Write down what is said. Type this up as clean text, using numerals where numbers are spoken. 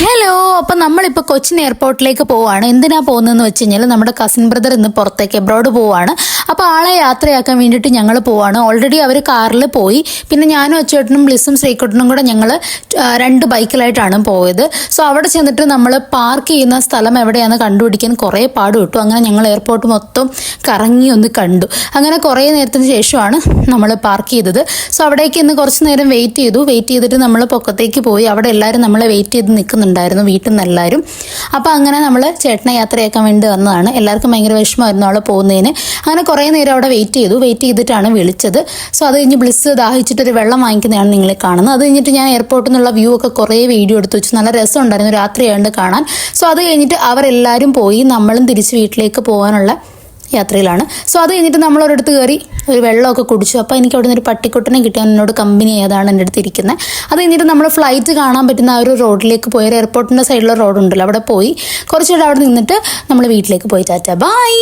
Hello, അപ്പം നമ്മളിപ്പോൾ കൊച്ചിൻ എയർപോർട്ടിലേക്ക് പോവാണ്. എന്തിനാ പോകുന്നതെന്ന് വെച്ച് കഴിഞ്ഞാൽ നമ്മുടെ കസിൻ ബ്രദർ ഇന്ന് പുറത്തേക്ക് എബ്രോഡ് പോവാണ്. അപ്പോൾ ആളെ യാത്രയാക്കാൻ വേണ്ടിയിട്ട് ഞങ്ങൾ പോവാണ്. ഓൾറെഡി അവർ കാറിൽ പോയി. പിന്നെ ഞാനും അച്ചേട്ടനും ബ്ലിസും ശ്രീകുട്ടനും കൂടെ ഞങ്ങൾ 2 ബൈക്കിലായിട്ടാണ് പോയത്. സോ അവിടെ ചെന്നിട്ട് നമ്മൾ പാർക്ക് ചെയ്യുന്ന സ്ഥലം എവിടെയാണെന്ന് കണ്ടുപിടിക്കാൻ കുറേ പാട് കിട്ടും. അങ്ങനെ ഞങ്ങൾ എയർപോർട്ട് മൊത്തം കറങ്ങി ഒന്ന് കണ്ടു. അങ്ങനെ കുറേ നേരത്തിന് ശേഷമാണ് നമ്മൾ പാർക്ക് ചെയ്തത്. സോ അവിടേക്ക് ഇന്ന് കുറച്ച് നേരം വെയിറ്റ് ചെയ്തിട്ട് നമ്മൾ പൊക്കത്തേക്ക് പോയി. അവിടെ എല്ലാവരും നമ്മളെ വെയിറ്റ് ചെയ്ത് നിൽക്കുന്നുണ്ടായിരുന്നു, വീട്ടിൽ നിന്ന് എല്ലാവരും. അപ്പോൾ അങ്ങനെ നമ്മൾ ചേട്ടനെ യാത്രയാക്കാൻ വേണ്ടി വന്നതാണ്. എല്ലാവർക്കും ഭയങ്കര വിഷമമായിരുന്നു അവളെ പോകുന്നതിന്. അങ്ങനെ കുറേ നേരം അവിടെ വെയിറ്റ് ചെയ്തിട്ടാണ് വിളിച്ചത്. സോ അത് കഴിഞ്ഞ് ബ്ലിസ് ദാഹിച്ചിട്ടൊരു വെള്ളം വാങ്ങിക്കുന്നതാണ് നിങ്ങളെ കാണുന്നത്. അത് കഴിഞ്ഞിട്ട് ഞാൻ എയർപോർട്ടിൽ നിന്നുള്ള വ്യൂ ഒക്കെ കുറേ വീഡിയോ എടുത്ത് വെച്ചു. നല്ല രസമുണ്ടായിരുന്നു രാത്രിയാണ്ട് കാണാൻ. സോ അത് കഴിഞ്ഞിട്ട് അവരെല്ലാവരും പോയി. നമ്മളും തിരിച്ച് വീട്ടിലേക്ക് പോകാനുള്ള യാത്രയിലാണ്. സോ അത് കഴിഞ്ഞിട്ട് നമ്മൾ ഒരിടത്ത് കയറി ഒരു വെള്ളമൊക്കെ കുടിച്ചു. അപ്പോൾ എനിക്ക് അവിടെ നിന്ന് ഒരു പട്ടിക്കുട്ടനെ കിട്ടിയാൽ എന്നോട് കമ്പനി ഏതാണ് എൻ്റെ അടുത്ത് ഇരിക്കുന്നത്. അത് കഴിഞ്ഞിട്ട് നമ്മൾ ഫ്ലൈറ്റ് കാണാൻ പറ്റുന്ന ആ ഒരു റോഡിലേക്ക് പോയി, എയർപോർട്ടിൻ്റെ സൈഡിലുള്ള റോഡുണ്ടല്ലോ, അവിടെ പോയി കുറച്ചുകൂടെ അവിടെ നിന്നിട്ട് നമ്മൾ വീട്ടിലേക്ക് പോയി. ടാറ്റ ബൈ.